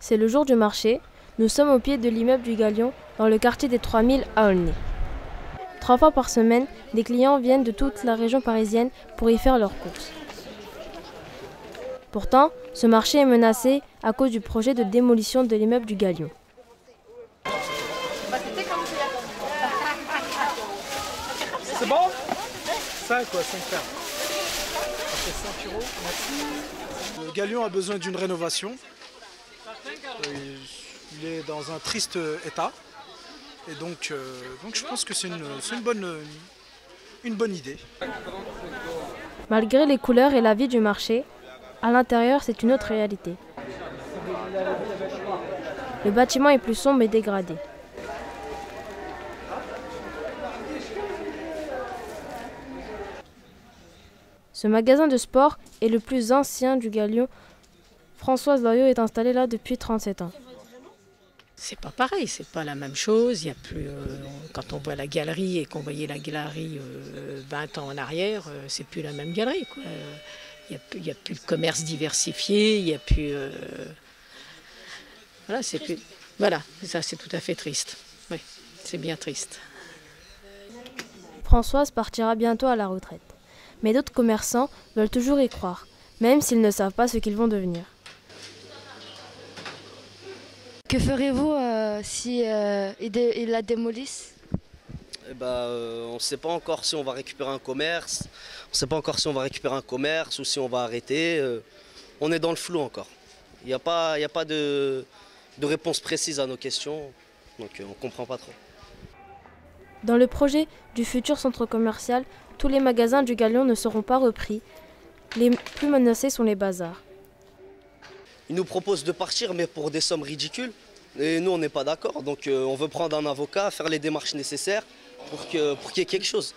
C'est le jour du marché. Nous sommes au pied de l'immeuble du Galion, dans le quartier des 3000 à Aulnay. 3 fois par semaine, des clients viennent de toute la région parisienne pour y faire leurs courses. Pourtant, ce marché est menacé à cause du projet de démolition de l'immeuble du Galion. C'est bon? 5 quoi, 5 fermes. Ça fait 5 €, merci. Le Galion a besoin d'une rénovation. Il est dans un triste état. Et donc je pense que c'est une bonne idée. Malgré les couleurs et la vie du marché, à l'intérieur c'est une autre réalité. Le bâtiment est plus sombre et dégradé. Ce magasin de sport est le plus ancien du Galion. Françoise Loyot est installée là depuis 37 ans. C'est pas pareil, c'est pas la même chose. Il y a plus, quand on voit la galerie et qu'on voyait la galerie 20 ans en arrière, c'est plus la même galerie, quoi. Il y a plus de commerce diversifié, il y a plus. Voilà, c'est plus. Voilà, ça c'est tout à fait triste. Oui, c'est bien triste. Françoise partira bientôt à la retraite. Mais d'autres commerçants veulent toujours y croire, même s'ils ne savent pas ce qu'ils vont devenir. Que ferez-vous si ils la démolissent? On ne sait pas encore si on va récupérer un commerce, ou si on va arrêter. On est dans le flou encore. Il n'y a pas de réponse précise à nos questions, donc on ne comprend pas trop. Dans le projet du futur centre commercial, tous les magasins du Galion ne seront pas repris. Les plus menacés sont les bazars. Ils nous proposent de partir, mais pour des sommes ridicules. Et nous, on n'est pas d'accord. Donc on veut prendre un avocat, faire les démarches nécessaires pour qu'il y ait quelque chose.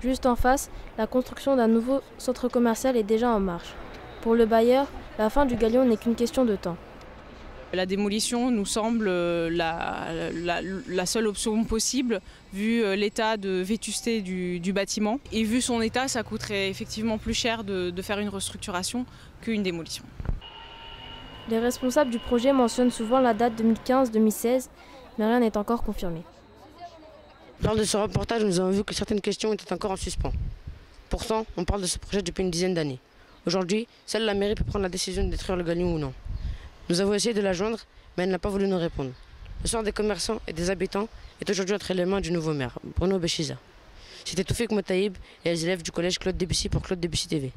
Juste en face, la construction d'un nouveau centre commercial est déjà en marche. Pour le bailleur, la fin du Galion n'est qu'une question de temps. La démolition nous semble la seule option possible, vu l'état de vétusté du bâtiment. Et vu son état, ça coûterait effectivement plus cher de faire une restructuration qu'une démolition. Les responsables du projet mentionnent souvent la date 2015-2016, mais rien n'est encore confirmé. Lors de ce reportage, nous avons vu que certaines questions étaient encore en suspens. Pourtant, on parle de ce projet depuis une dizaine d'années. Aujourd'hui, seule la mairie peut prendre la décision de détruire le Galion ou non. Nous avons essayé de la joindre, mais elle n'a pas voulu nous répondre. Le sort des commerçants et des habitants est aujourd'hui entre les mains du nouveau maire, Bruno Bechiza. C'était Toufik Motaïb et les élèves du collège Claude Debussy pour Claude Debussy TV.